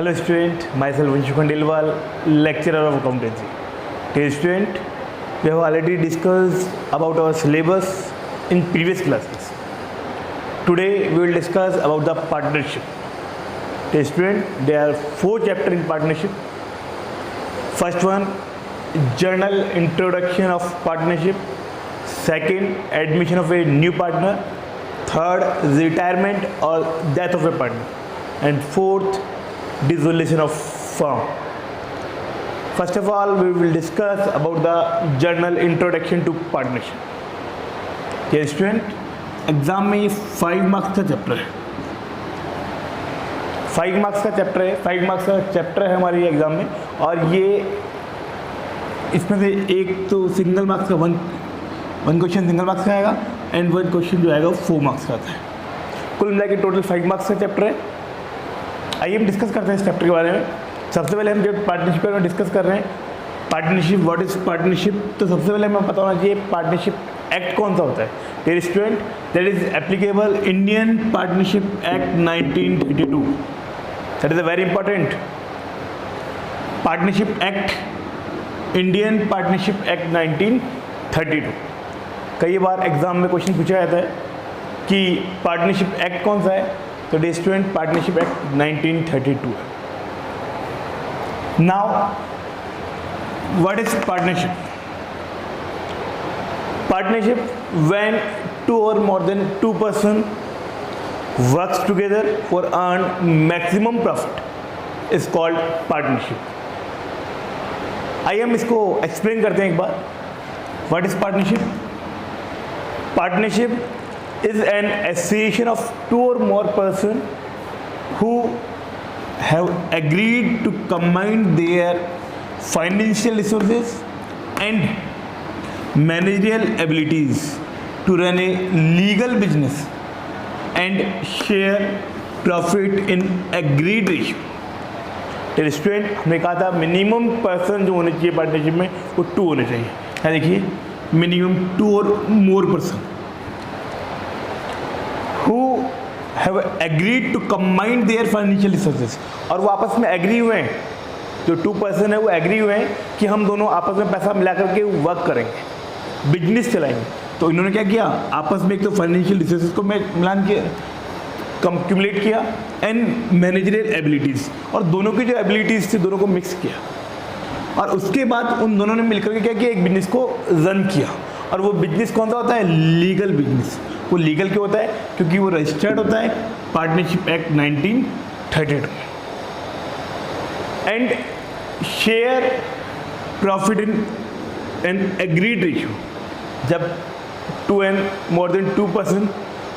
Hello student, myself Vanshu Khandelwal, lecturer of accountancy. Dear student, we have already discussed about our syllabus in previous classes. Today we will discuss about the partnership. Dear student, there are 4 chapters in partnership. First one, general introduction of partnership. Second, admission of a new partner. Third, retirement or death of a partner. And fourth, dissolution of firm. First of all, we will discuss about the general introduction to partnership. Dear student, exam में ये 5 marks का chapter है. 5 marks का chapter है. 5 marks का chapter है हमारे exam में. और ये इसमें से एक तो सिंगल मार्क्स का वन क्वेश्चन सिंगल मार्क्स का आएगा एंड वन क्वेश्चन जो आएगा वो 4 मार्क्स का आता है. कुल मिला के टोटल 5 मार्क्स का चैप्टर है. आइए हम डिस्कस करते हैं इस चैप्टर के बारे में. सबसे पहले हम जो पार्टनरशिप के बारे में डिस्कस कर रहे हैं, पार्टनरशिप, व्हाट इज पार्टनरशिप. तो सबसे पहले हमें पता होना चाहिए पार्टनरशिप एक्ट कौन सा होता है. Dear student, that is applicable Indian partnership act 1932. That is a very important. Partnership act, Indian partnership act 1932. कई बार एग्जाम में क्वेश्चन पूछा जाता है कि पार्टनरशिप एक्ट कौन सा है. तो डियर स्टूडेंट, पार्टनरशिप एक्ट 1932 है. Now what is partnership. Partnership when 2 or more than 2 person works together for earn maximum profit is called partnership. आइए हम इसको एक्सप्लेन करते हैं एक बार. What is partnership? Partnership is an association of 2 or more person who have agreed to combine their financial resources and managerial abilities to run a legal business and share profit in agreed ratio. Student, हमने कहा था minimum person जो होने चाहिए partnership में वो 2 होने चाहिए. है देखिए, मिनिमम 2 और more person who have agreed to combine their financial resources. और वो आपस में एग्री हुए हैं. जो 2 पर्सन है वो एग्री हुए हैं कि हम दोनों आपस में पैसा मिला करके वर्क करेंगे, बिजनेस चलाएंगे. तो इन्होंने क्या किया, आपस में एक तो फाइनेंशियल रिसोर्सेज को मिलान किया, कम्युलेट किया, एंड मैनेजरियल एबिलिटीज़, और दोनों की जो एबिलिटीज़ थी दोनों को मिक्स किया. और उसके बाद उन दोनों ने मिलकर के क्या किया, एक बिजनेस को रन किया. और वो बिजनेस कौन सा होता है, लीगल बिजनेस. वो लीगल क्यों होता है, क्योंकि वो रजिस्टर्ड होता है partnership act 1932. And share profit in an agreed ratio. जब 2 and more than 2 person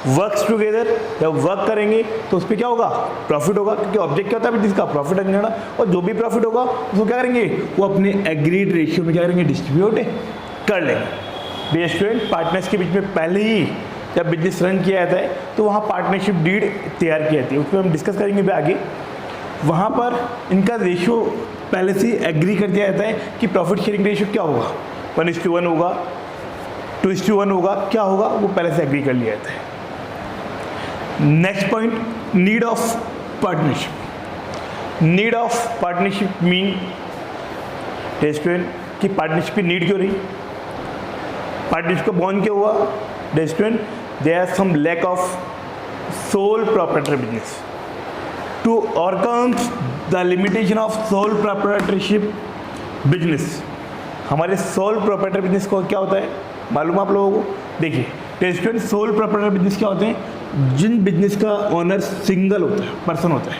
works together, जब वर्क करेंगे तो उस पर क्या होगा, प्रॉफिट होगा. क्योंकि ऑब्जेक्ट क्या होता है बिजनेस का, प्रॉफिट अर्न करना. और जो भी प्रॉफिट होगा उसको क्या करेंगे, वो अपने एग्रीड रेशियो में क्या करेंगे, डिस्ट्रीब्यूट कर लेंगे. डियर स्टूडेंट, पार्टनर्स के बीच में पहले ही जब बिजनेस रन किया जाता है तो वहाँ पार्टनरशिप डीड तैयार की जाती है. उसको हम डिस्कस करेंगे भी आगे. वहाँ पर इनका रेशियो पहले से एग्री कर दिया जाता है कि प्रॉफिट शेयरिंग रेशियो क्या होगा, 1:1 होगा, 2:1 होगा, क्या होगा, वो पहले से एग्री कर लिया जाता है. Next point, need of partnership. Need of partnership mean student कि पार्टनरशिप की नीड क्यों रही, पार्टनरशिप का बॉन्ड क्यों हुआ. Student, there are some lack of sole proprietary business. To overcome the limitation of sole proprietorship business. हमारे sole proprietor business को क्या होता है मालूम आप लोगों को. देखिए स्टूडेंट, सोल प्रोप्राइटर बिजनेस क्या होते हैं, जिन बिजनेस का ऑनर सिंगल होता है, पर्सन होता है.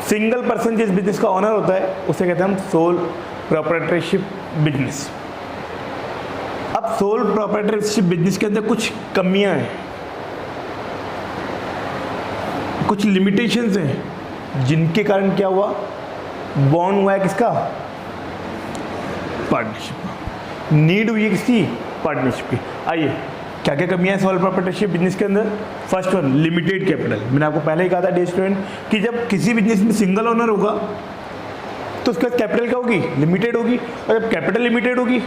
सिंगल पर्सन जिस बिजनेस का ऑनर होता है उसे कहते हैं हम सोल प्रोप्राइटरशिप बिजनेस. अब सोल प्रोप्राइटरशिप बिजनेस के अंदर कुछ कमियां हैं, कुछ लिमिटेशंस हैं, जिनके कारण क्या हुआ, बॉन्ड हुआ है किसका, पार्टनरशिप. नीड हुई है किसकी, पार्टनरशिप की. आइए क्या क्या कमियां हैं सोल प्रोप्राइटरशिप बिजनेस के अंदर. First one, limited capital. मैंने आपको पहले ही कहा था डियर स्टूडेंट कि जब किसी बिजनेस में सिंगल ओनर होगा तो उसके बाद कैपिटल क्या होगी, लिमिटेड होगी. और जब कैपिटल लिमिटेड होगी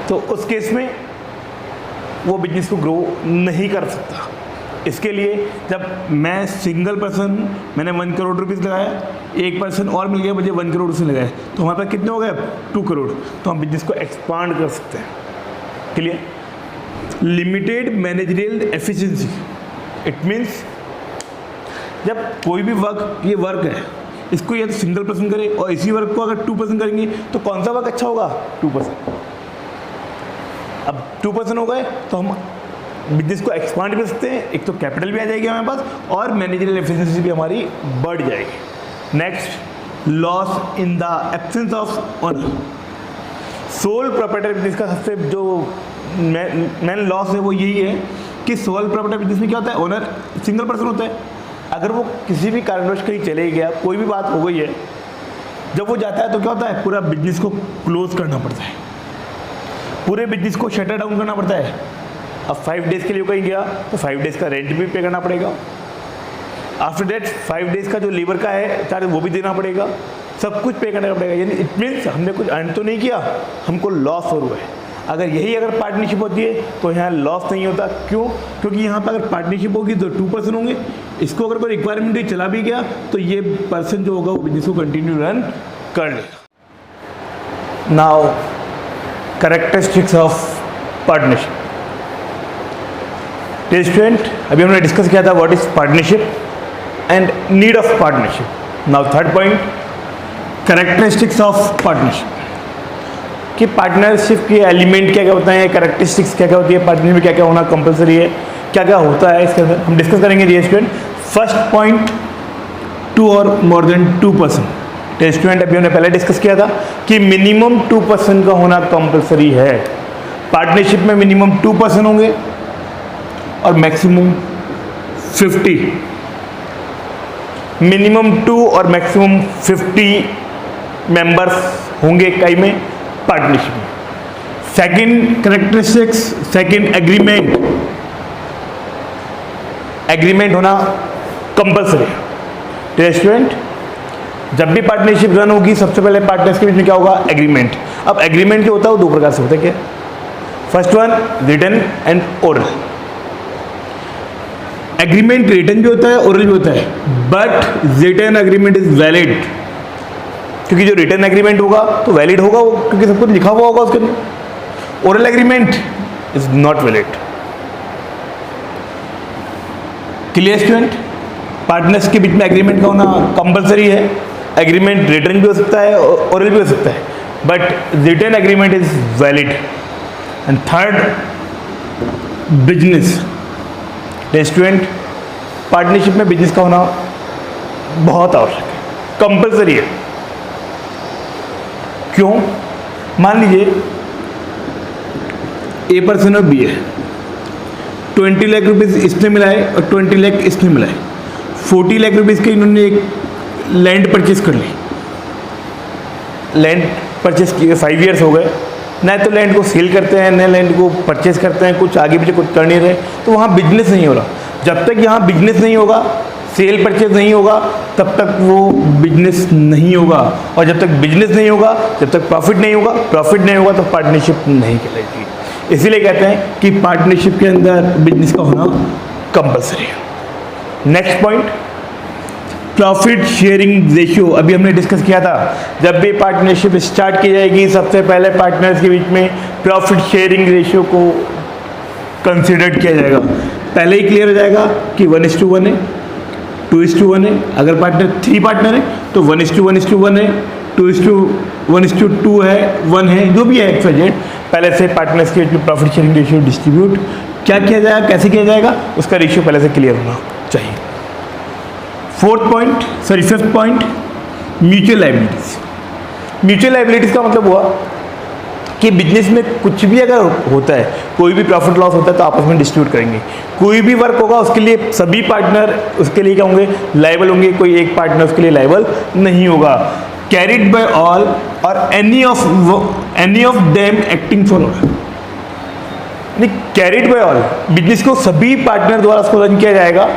तो उस केस में वो बिजनेस को ग्रो नहीं कर सकता. इसके लिए जब मैं सिंगल पर्सन मैंने 1 करोड़ रुपीज़ लगाया, एक पर्सन और मिल गया मुझे 1 करोड़ उसने लगाया, तो हमारे पास कितने हो गए 2 करोड़। तो हम बिजनेस को एक्सपांड कर सकते हैं। Clear? Limited managerial efficiency, it means जब कोई भी वर्क, ये वर्क है, इसको या तो सिंगल पर्सन करे और इसी वर्क को अगर 2 पर्सन करेंगे तो कौन सा वर्क अच्छा होगा? 2 पर्सन। अब 2 पर्सन हो गए तो हम बिजनेस को एक्सपांड कर सकते हैं। एक तो कैपिटल भी आ जाएगी हमारे पास और मैनेजरियल एफिशिएंसी भी हमारी बढ़ जाएगी। Next, loss in the absence of owner. Soul proprietor business का सबसे जो मेन लॉस है वो यही है कि सोल प्रोप्राइटर बिजनेस में क्या होता है, ओनर सिंगल पर्सन होता है। अगर वो किसी भी कारणवश कहीं चले गया, कोई भी बात हो गई है, जब वो जाता है तो क्या होता है, पूरा बिजनेस को क्लोज करना पड़ता है, पूरे बिजनेस को शटर डाउन करना पड़ता है। अब 5 डेज़ के लिए कहीं गया तो 5 डेज़ का रेंट भी पे करना पड़ेगा। आफ्टर डेट 5 डेज़ का जो लेबर का है चार्ज वो भी देना पड़ेगा, सब कुछ पे करना पड़ेगा। यानी इट मीन्स हमने कुछ अर्न तो नहीं किया, हमको लॉस हो रहा है। अगर पार्टनरशिप होती है तो यहाँ लॉस नहीं होता। क्यों? क्योंकि यहाँ पर अगर पार्टनरशिप होगी तो 2 पर्सन होंगे, इसको अगर कोई रिक्वायरमेंट चला भी गया तो ये पर्सन जो होगा वो बिजनेस को कंटिन्यू रन कर लेगा। Now characteristics of partnership. Student, अभी हमने डिस्कस किया था what is partnership and need of partnership. Now third point, characteristics of partnership. कि पार्टनरशिप के एलिमेंट क्या क्या होते हैं, कैरेक्टरिस्टिक्स क्या क्या होती है, पार्टनरशिप में क्या क्या होना कंपलसरी है, क्या क्या होता है, इसके अंदर हम डिस्कस करेंगे। डियर स्टूडेंट, फर्स्ट पॉइंट, 2 और more than 2 person. Dear student, अभी हमने पहले डिस्कस किया था कि मिनिमम 2 पर्सन का होना कंपलसरी है। पार्टनरशिप में मिनिमम 2 पर्सन होंगे और मैक्सिमम 50, मिनिमम 2 और मैक्सिमम 50 मेंबर्स होंगे कई में पार्टनरशिप में। सेकंड कैरेक्टरिस्टिक्स, सेकंड एग्रीमेंट होना कंपलसरी है। तो स्टूडेंट, जब भी पार्टनरशिप रन होगी सबसे पहले पार्टनर्स के बीच में क्या होगा, एग्रीमेंट। अब एग्रीमेंट जो होता है वो 2 प्रकार से होता है। क्या? First one, written and oral. Agreement written भी होता है, ओरल भी होता है, but written agreement is valid. क्योंकि जो रिटन एग्रीमेंट होगा तो वैलिड होगा वो, क्योंकि सब कुछ लिखा हुआ होगा उसके अंदर। Oral agreement is not valid. Clear student? Partners के बीच में एग्रीमेंट का होना कंपलसरी है। एग्रीमेंट रिटन भी हो सकता है, ओरल भी हो सकता है, but written agreement is valid. And third, business. Student, partnership में बिजनेस का होना बहुत आवश्यक है, कंपलसरी है। क्यों? मान लीजिए ए पर्सन और बी है, 20 लाख रुपीज़ इसने मिलाए और 20 लाख इसने मिलाए, 40 लाख रुपीज़ के इन्होंने एक लैंड परचेज कर ली। लैंड परचेज किए 5 ईयर्स हो गए, नए तो लैंड को सेल करते हैं, नए लैंड को परचेज करते हैं, कुछ आगे पीछे कुछ कर नहीं रहे, तो वहाँ बिजनेस नहीं हो रहा। जब तक यहाँ बिजनेस नहीं होगा, सेल परचेज नहीं होगा, तब तक वो बिजनेस नहीं होगा। और जब तक बिजनेस नहीं होगा, जब तक प्रॉफिट नहीं होगा तो पार्टनरशिप नहीं कहलाएगी। इसीलिए कहते हैं कि पार्टनरशिप के अंदर बिजनेस का होना कंपलसरी है। Next point, profit sharing ratio. अभी हमने डिस्कस किया था, जब भी पार्टनरशिप स्टार्ट की जाएगी सबसे पहले पार्टनर्स के बीच में प्रॉफिट शेयरिंग रेशियो को कंसिडर किया जाएगा। पहले ही क्लियर हो जाएगा कि 1:1 है, 2:1 है। अगर पार्टनर 3 पार्टनर है तो 1:1 है, 2:1:2 है, 1 है, जो भी है XYZ। पहले से पार्टनर्स के बीच में प्रॉफिट शेयरिंग रेशियो डिस्ट्रीब्यूट क्या किया जाएगा, कैसे किया जाएगा, उसका रेशियो पहले से क्लियर होना चाहिए। Fifth point, mutual liabilities. Mutual liabilities का मतलब हुआ कि बिजनेस में कुछ भी अगर होता है, कोई भी प्रॉफिट लॉस होता है तो आपस में डिस्ट्रीब्यूट करेंगे। कोई भी वर्क होगा उसके लिए सभी पार्टनर उसके लिए क्या होंगे, लायबल होंगे, कोई एक पार्टनर उसके लिए लायबल नहीं होगा। कैरिड बाय ऑल और any of them acting for all. Carried by all, business को सभी पार्टनर द्वारा उसको रन किया जाएगा,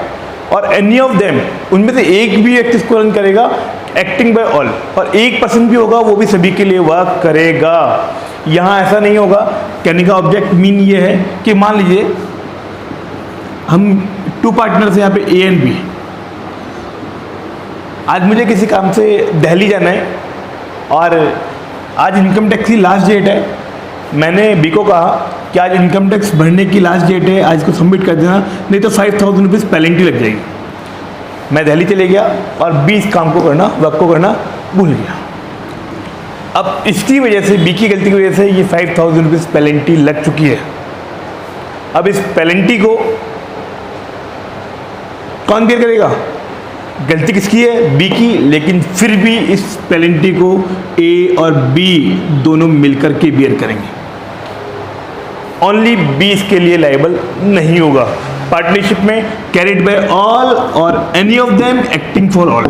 और एनी ऑफ देम, उनमें से एक भी व्यक्ति इसको रन करेगा, एक्टिंग बाय ऑल, और एक पर्सन भी होगा वो भी सभी के लिए वर्क करेगा। यहाँ ऐसा नहीं होगा। कहने का ऑब्जेक्ट मीन ये है कि मान लीजिए हम 2 पार्टनर्स हैं यहाँ पे ए एंड बी। आज मुझे किसी काम से दिल्ली जाना है और आज इनकम टैक्स की लास्ट डेट है। मैंने बी को कहा कि आज इनकम टैक्स भरने की लास्ट डेट है, आज को सबमिट कर देना, नहीं तो 5000 रुपीज़ पेनल्टी लग जाएगी। मैं दिल्ली चले गया और बी इस काम को करना, वर्क को करना भूल गया। अब इसकी वजह से, बी की गलती की वजह से ये 5000 रुपीज़ पेनल्टी लग चुकी है। अब इस पेनल्टी को कौन बेयर करेगा? गलती किसकी है? बी की, लेकिन फिर भी इस पेनल्टी को ए और बी दोनों मिलकर के बेयर करेंगे। ओनली बी इसके लिए लायबल नहीं होगा। पार्टनरशिप में कैरिड बाय ऑल और any of them acting for all,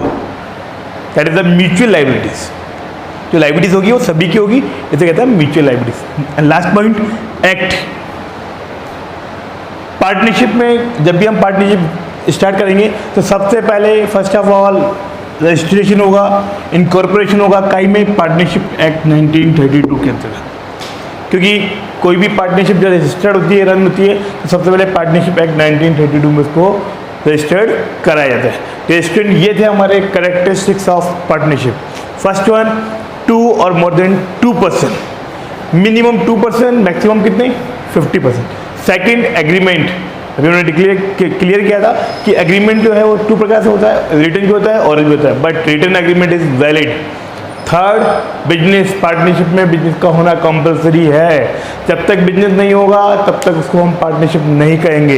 that is the mutual liabilities. जो लायबिलिटीज होगी वो सभी की होगी, इसे कहता है mutual liabilities. Last point, act. Partnership में जब भी हम पार्टनरशिप स्टार्ट करेंगे तो सबसे पहले फर्स्ट ऑफ ऑल रजिस्ट्रेशन होगा, इनकॉर्पोरेशन होगा काई में पार्टनरशिप एक्ट 1932 के अंतर्गत। क्योंकि कोई भी पार्टनरशिप जब रजिस्टर्ड होती है, रन होती है, तो सबसे पहले पार्टनरशिप एक्ट 1932 में उसको रजिस्टर्ड कराया जाता है। तो स्टूडेंट ये थे हमारे characteristics of partnership. First one, 2 और मोर देन 2%, मिनिमम 2%, मैक्सिमम कितने? 50%। Second, agreement. अभी उन्होंने क्लियर किया था कि एग्रीमेंट जो है वो 2 प्रकार से होता है, रिटन भी होता है, ओरल भी होता है, but written agreement is valid. Third, business. Partnership में बिजनेस का होना कंपलसरी है। जब तक बिजनेस नहीं होगा तब तक उसको हम पार्टनरशिप नहीं कहेंगे।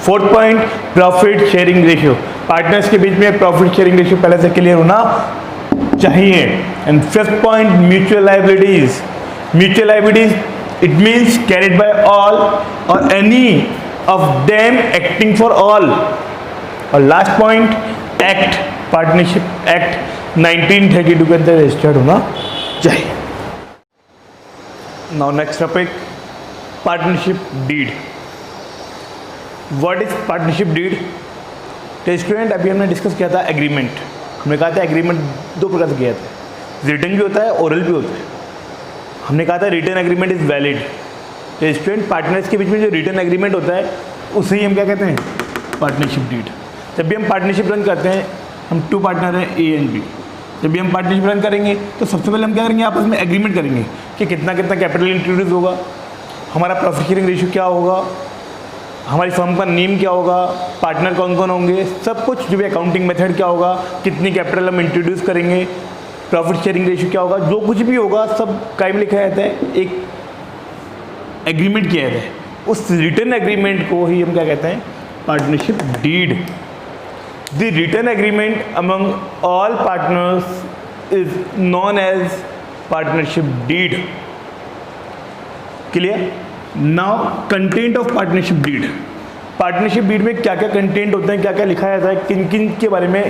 Fourth point, profit sharing ratio. Partners के बीच में प्रॉफिट शेयरिंग रेशियो पहले से क्लियर होना चाहिए। And fifth point, mutual liabilities. Mutual liabilities it means carried by all और any of them acting for all. और last point, act. Partnership act 1932 के अंदर रजिस्टर्ड होना चाहिए। Now next topic, partnership deed. What is partnership deed? तो student अभी हमने discuss किया था एग्रीमेंट। हमने कहा था एग्रीमेंट 2 प्रकार से किया था, रिटन भी होता है, ओरल भी होता है। हमने कहा था रिटन एग्रीमेंट इज वैलिड। तो स्टूडेंट पार्टनर्स के बीच में जो रिटन एग्रीमेंट होता है उसे ही हम क्या कहते हैं? Partnership deed. जब भी हम पार्टनरशिप रन करते हैं, हम 2 पार्टनर हैं ए एंड बी, जब भी हम पार्टनरशिप रन करेंगे तो सबसे पहले हम क्या करेंगे? आपस में एग्रीमेंट करेंगे कि कितना कितना कैपिटल इंट्रोड्यूस होगा, हमारा प्रॉफिट शेयरिंग रेशियो क्या होगा, हमारी फर्म का नेम क्या होगा, पार्टनर कौन कौन होंगे, सब कुछ, जो भी अकाउंटिंग मेथड क्या होगा, कितनी कैपिटल हम इंट्रोड्यूस करेंगे, प्रॉफिट शेयरिंग रेशियो क्या होगा, जो कुछ भी होगा सब काय में लिखा जाता है, एक एग्रीमेंट किया जाता है। उस रिटन एग्रीमेंट को ही हम क्या कहते हैं? Partnership deed. The written agreement among all partners is known as partnership deed. Clear? Now, content of partnership deed. Partnership deed में क्या क्या कंटेंट होते हैं, क्या क्या लिखा जाता है, किन किन के बारे में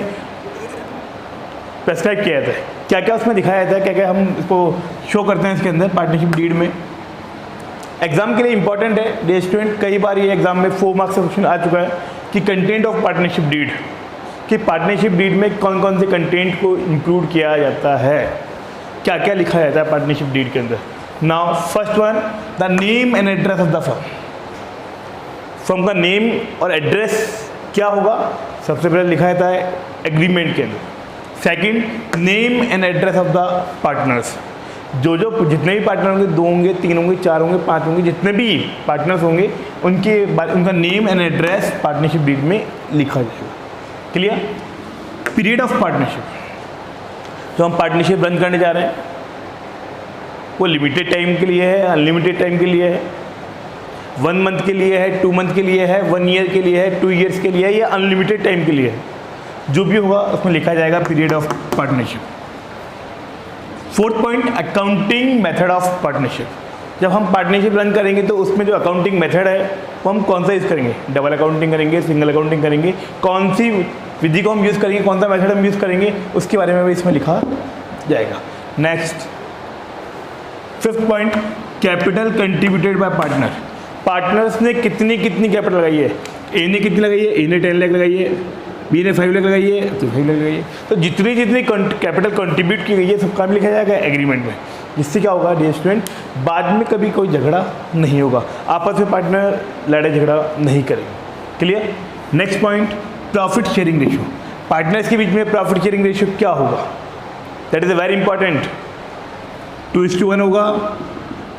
प्रेस्क्राइब किया जाता है, क्या क्या उसमें दिखाया जाता है, क्या क्या हम इसको शो करते हैं इसके अंदर पार्टनरशिप डीड में। एग्जाम के लिए इंपॉर्टेंट है डियर स्टूडेंट, कई बार ये एग्जाम में 4 मार्क्स का क्वेश्चन आ चुका है कि कंटेंट ऑफ पार्टनरशिप डीड, कि पार्टनरशिप डीड में कौन कौन से कंटेंट को इंक्लूड किया जाता है, क्या क्या लिखा जाता है पार्टनरशिप डीड के अंदर। Now first one, the name and address of the firm. Firm का नेम और एड्रेस क्या होगा? सबसे पहले लिखा जाता है एग्रीमेंट के अंदर। Second, name and address of the partners. जो जितने भी पार्टनर होंगे, 2 होंगे, 3 होंगे, 4 होंगे, 5 होंगे, जितने भी पार्टनर्स होंगे उनका name and address partnership deed में लिखा जाएगा। क्लियर? पीरियड ऑफ पार्टनरशिप, जो हम पार्टनरशिप रन करने जा रहे हैं वो लिमिटेड टाइम के लिए है, अनलिमिटेड टाइम के लिए है, 1 मंथ के लिए है, 2 मंथ के लिए है, 1 ईयर के लिए है, 2 ईयर्स के लिए है, या अनलिमिटेड टाइम के लिए है। जो भी होगा उसमें लिखा जाएगा period of partnership. Fourth point, accounting method of partnership. जब हम पार्टनरशिप रन करेंगे तो उसमें जो अकाउंटिंग मेथड है वो हम कौन सा यूज़ करेंगे? डबल अकाउंटिंग करेंगे, सिंगल अकाउंटिंग करेंगे, कौन सी विधि को हम यूज़ करेंगे, कौन सा मेथड हम यूज़ करेंगे, उसके बारे में भी इसमें लिखा जाएगा। Next, fifth point, capital contributed by partner. Partners ने कितनी कितनी कैपिटल लगाई है? ए ने कितनी लगाई है? ए ने 10 लाख लगाई है, बी ने 5 लाख लगाई है, तो 5 लाख लगाई है। तो जितनी जितनी कैपिटल कंट्रीब्यूट की गई है सबका भी लिखा जाएगा एग्रीमेंट में। जिससे क्या होगा डियर स्टूडेंट, बाद में कभी कोई झगड़ा नहीं होगा, आपस में पार्टनर लड़ाई झगड़ा नहीं करेंगे। Clear. Next point, profit sharing ratio. Partners के बीच में प्रॉफिट शेयरिंग रेशियो क्या होगा, that is a very important. 2:1 होगा,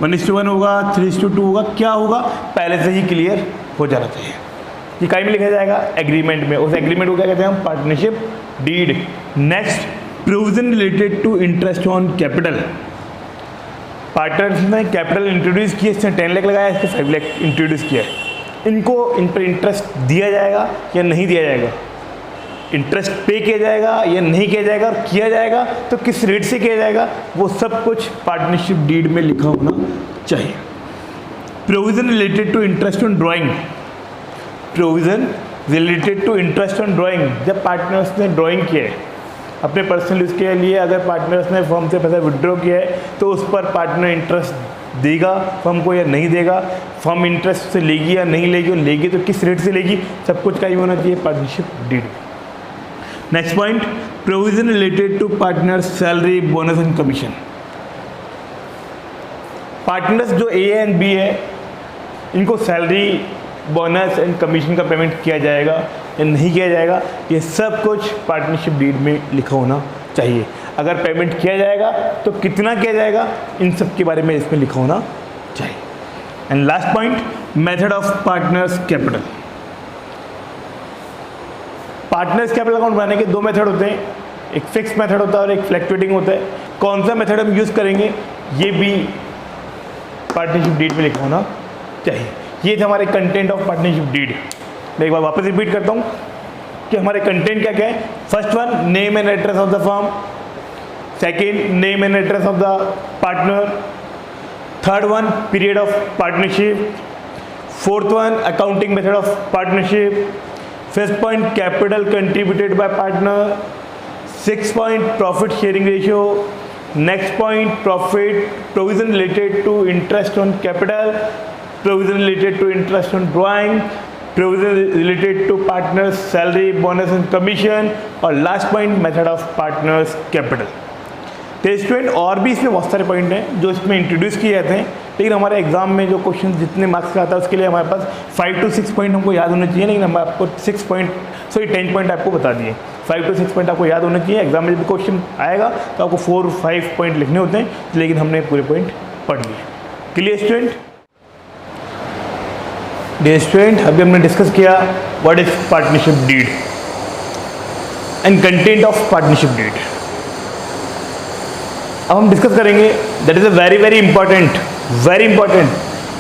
1:1 होगा, 3:2 होगा, क्या होगा पहले से ही क्लियर हो जाना चाहिए। ये कहीं में लिखा जाएगा एग्रीमेंट में, उस एग्रीमेंट को क्या कहते हैं हम, partnership deed. Next, provision related to interest on capital. Partners ने कैपिटल इंट्रोड्यूस किया, इसने 10 लाख लगाया, इसको 5 लाख इंट्रोड्यूस किया है, इनको इन पर इंटरेस्ट दिया जाएगा या नहीं दिया जाएगा, इंटरेस्ट पे किया जाएगा या नहीं किया जाएगा, और किया जाएगा तो किस रेट से किया जाएगा, वो सब कुछ पार्टनरशिप डीड में लिखा होना चाहिए। Provision related to interest on drawing. Provision related to interest on drawing, जब पार्टनर्स ने ड्राइंग किया है अपने पर्सनल यूज़ के लिए, अगर पार्टनर्स ने फर्म से पैसा विड्रॉ किया है तो उस पर पार्टनर इंटरेस्ट देगा फर्म को या नहीं देगा, फर्म इंटरेस्ट से लेगी या नहीं लेगी, और लेगी तो किस रेट से लेगी, सब कुछ का ही होना चाहिए partnership deed. Next point, provision related to partner salary, bonus and commission. Partners जो ए एंड बी है, इनको सैलरी, बोनस एंड कमीशन का पेमेंट किया जाएगा या नहीं किया जाएगा, ये सब कुछ पार्टनरशिप डीड में लिखा होना चाहिए। अगर पेमेंट किया जाएगा तो कितना किया जाएगा, इन सब के बारे में इसमें लिखा होना चाहिए। And last point, method of partners capital. Partners capital account बनाने के 2 मेथड होते हैं, एक फिक्स मेथड होता है और एक फ्लैक्चुएटिंग होता है। कौन सा मेथड हम यूज़ करेंगे ये भी पार्टनरशिप डीड में लिखा होना चाहिए। ये थे हमारे कंटेंट ऑफ पार्टनरशिप डीड। मैं एक बार वापस रिपीट करता हूँ कि हमारे कंटेंट क्या क्या है। First one, name and address of the firm. Second, name and address of the partner. Third one, period of partnership. Fourth one, accounting method of partnership. Fifth point, capital contributed by partner. Six point, profit sharing ratio. Next point, profit provision related to interest on capital, provision related to interest on drawing, provision related to partners salary, bonus and commission, और last point, method of partners capital. तो student और भी इसमें बहुत सारे point हैं जो इसमें इंट्रोड्यूस किए जाते हैं, लेकिन हमारे एग्जाम में जो क्वेश्चन जितने मार्क्स का आता है उसके लिए हमारे पास 5 to 6 पॉइंट हमको याद होने चाहिए, लेकिन हम आपको 10 पॉइंट आपको बता दिए। 5 to 6 पॉइंट आपको याद होने चाहिए। एग्जाम में जब क्वेश्चन आएगा तो आपको 4-5 पॉइंट लिखने होते हैं, लेकिन हमने पूरे पॉइंट पढ़ लिए। Clear student? डियर स्टूडेंट, अभी हमने डिस्कस किया what is partnership deed and content of partnership deed. अब हम डिस्कस करेंगे, that is a very important,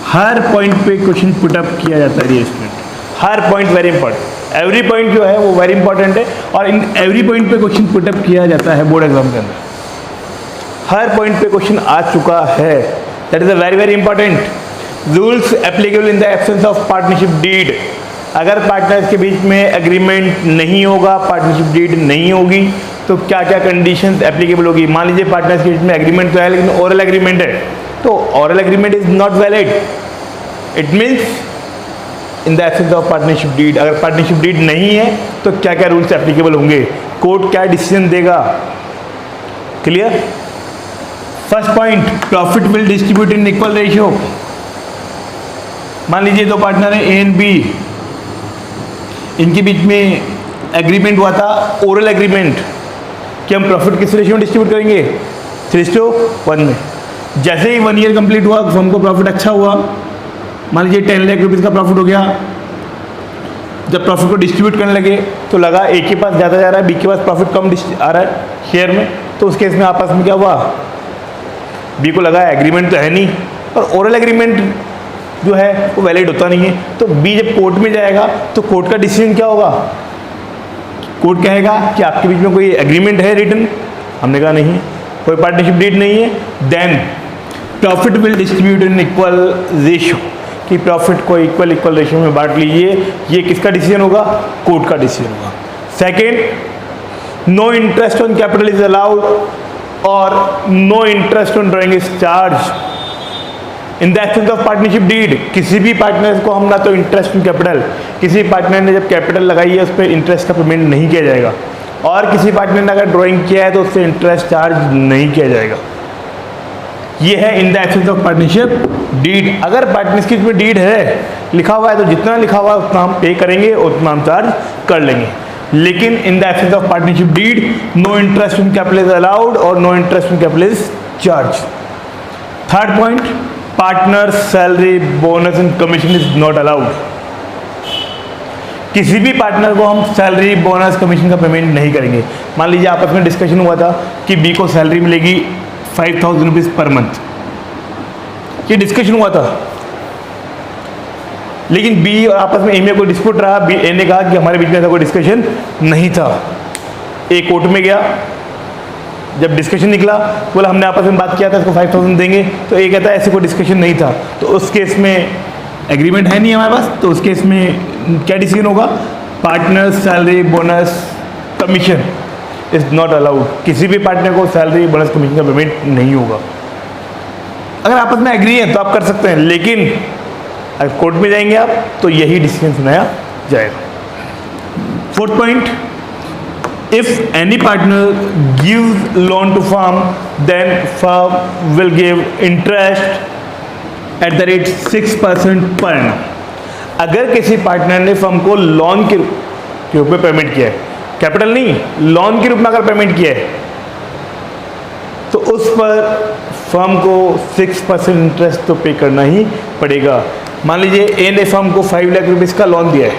हर पॉइंट पे क्वेश्चन पुट अप किया जाता है स्टूडेंट, हर point very important. Every point जो है वो वेरी इंपॉर्टेंट है, और इन एवरी पॉइंट पे क्वेश्चन पुट अप किया जाता है बोर्ड एग्जाम के अंदर। हर पॉइंट पे क्वेश्चन आ चुका है, that is a very important. Rules applicable in the absence of partnership deed. अगर पार्टनर्स के बीच में एग्रीमेंट नहीं होगा, पार्टनरशिप डीड नहीं होगी, तो क्या क्या कंडीशंस एप्लीकेबल होगी। मान लीजिए पार्टनर्स के बीच में एग्रीमेंट तो है लेकिन ओरल एग्रीमेंट है, तो oral agreement is not valid. It means in the absence of partnership deed. अगर पार्टनरशिप डीड नहीं है तो क्या क्या रूल्स एप्लीकेबल होंगे, कोर्ट क्या डिसीजन देगा। Clear? First point, profit will distribute in equal ratio. मान लीजिए 2 पार्टनर है ए एंड बी, इनके बीच में एग्रीमेंट हुआ था, ओरल एग्रीमेंट, कि हम प्रॉफिट किस रेशियो में डिस्ट्रीब्यूट करेंगे, 3:1 में। जैसे ही 1 ईयर कंप्लीट हुआ, फर्म को प्रॉफिट अच्छा हुआ, मान लीजिए 10 लाख रुपीज़ का प्रॉफिट हो गया। जब प्रॉफिट को डिस्ट्रीब्यूट करने लगे तो लगा ए के पास ज़्यादा जा रहा है, बी के पास प्रॉफिट कम आ रहा है शेयर में, तो उस केस में आपस में क्या हुआ, बी को लगा एग्रीमेंट तो है नहीं, और ओरल एग्रीमेंट जो है वो वैलिड होता नहीं है, तो बी जब कोर्ट में जाएगा तो कोर्ट का डिसीजन क्या होगा, कोर्ट कहेगा कि आपके बीच में कोई एग्रीमेंट है रिटन, हमने कहा नहीं है, कोई पार्टनरशिप डीड नहीं है, then profit will distribute in equal ratio, कि प्रॉफिट को इक्वल रेशियो में बांट लीजिए। ये किसका डिसीजन होगा, कोर्ट का डिसीजन होगा। Second, no interest on capital is allowed और no interest on drawing is charge in the absence of partnership deed. किसी भी पार्टनर को हम ना तो इंटरेस्ट इन कैपिटल, किसी पार्टनर ने जब कैपिटल लगाई है उस पर इंटरेस्ट का पेमेंट नहीं किया जाएगा, और किसी पार्टनर ने अगर ड्राइंग किया है तो उससे इंटरेस्ट चार्ज नहीं किया जाएगा। ये है in the absence of partnership deed, अगर पार्टनरशिप में डीड है लिखा हुआ है तो जितना लिखा हुआ है उतना हम पे करेंगे, उतना हम चार्ज कर लेंगे। लेकिन in the absence of partnership deed no interest in capital is allowed और no interest in capital is charge. Third point, partner salary bonus and commission is not allowed. किसी भी पार्टनर को हम सैलरी बोनस कमीशन का payment नहीं करेंगे। मान लीजिए आपस में डिस्कशन हुआ था कि बी को सैलरी मिलेगी 5,000 रुपीज़ पर मंथ, ये डिस्कशन हुआ था, लेकिन बी और आपस में ए में कोई डिस्प्यूट रहा, बी ए ने कहा कि हमारे बीच में ऐसा कोई डिस्कशन नहीं था। ए कोर्ट में गया, जब डिस्कशन निकला बोला हमने आपस में बात किया था इसको 5,000 देंगे, तो ए कहता है ऐसे कोई डिस्कशन नहीं था, तो उस केस में एग्रीमेंट है नहीं हमारे पास, तो उस केस में क्या डिसीजन होगा, partner salary bonus commission is not allowed. किसी भी पार्टनर को सैलरी बोनस कमीशन का पेमेंट नहीं होगा। अगर आपस में एग्री है तो आप कर सकते हैं, लेकिन अगर कोर्ट में जाएंगे आप तो यही डिसीजन सुनाया जाएगा। Fourth point, if any partner gives loan to firm then firm will give interest at the rate 6% per annum. अगर किसी पार्टनर ने फर्म को लोन के रूप में पेमेंट किया है, कैपिटल नहीं, लोन के रूप में अगर पेमेंट किया है, तो उस पर फर्म को 6% इंटरेस्ट तो पे करना ही पड़ेगा। मान लीजिए ए ने फर्म को 5 लाख रुपीज़ का लोन दिया है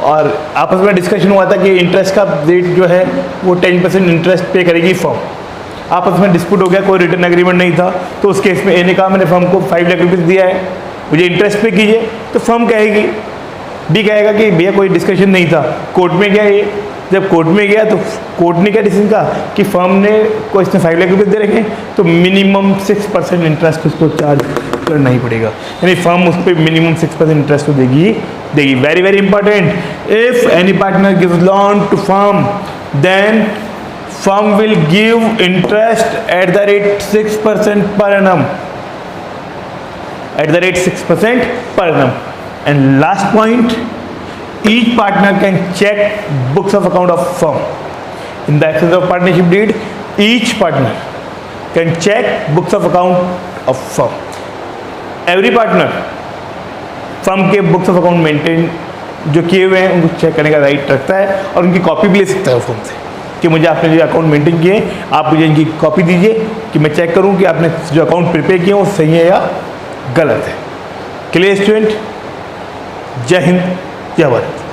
और आपस में डिस्कशन हुआ था कि इंटरेस्ट का रेट जो है वो 10% इंटरेस्ट पे करेगी फर्म। आपस में डिस्प्यूट हो गया, कोई रिटर्न एग्रीमेंट नहीं था, तो उस केस में ए ने कहा मैंने फर्म को 5 लाख रुपीज़ दिया है, मुझे इंटरेस्ट पे कीजिए, तो फर्म कहेगी, बी कहेगा कि भैया कोई डिस्कशन नहीं था। कोर्ट में गया ये, जब कोर्ट में गया तो कोर्ट ने क्या डिसीजन कहा कि फर्म ने को इसने 5 लाख रुपये दे रखे, तो मिनिमम 6% इंटरेस्ट उसको चार्ज करना ही पड़ेगा, यानी फर्म उस पर मिनिमम 6% इंटरेस्ट तो देगी। Very very important, if any partner gives loan to firm then firm will give interest at the rate 6% per annum, at the rate 6% per annum. And last point, each partner can check books of account of firm. In the absence of partnership deed, each partner can check books of account of firm. Every partner firm के books of account maintain जो किए हुए हैं उनको check करने का right रखता है और उनकी कॉपी भी ले सकता है फर्म से कि मुझे आपने जो अकाउंट मेंटेन किए आप मुझे इनकी कॉपी दीजिए कि मैं चेक करूं कि आपने जो अकाउंट प्रिपेयर किए वो सही है या गलत है। Clear student? जय हिंद, जय भारत।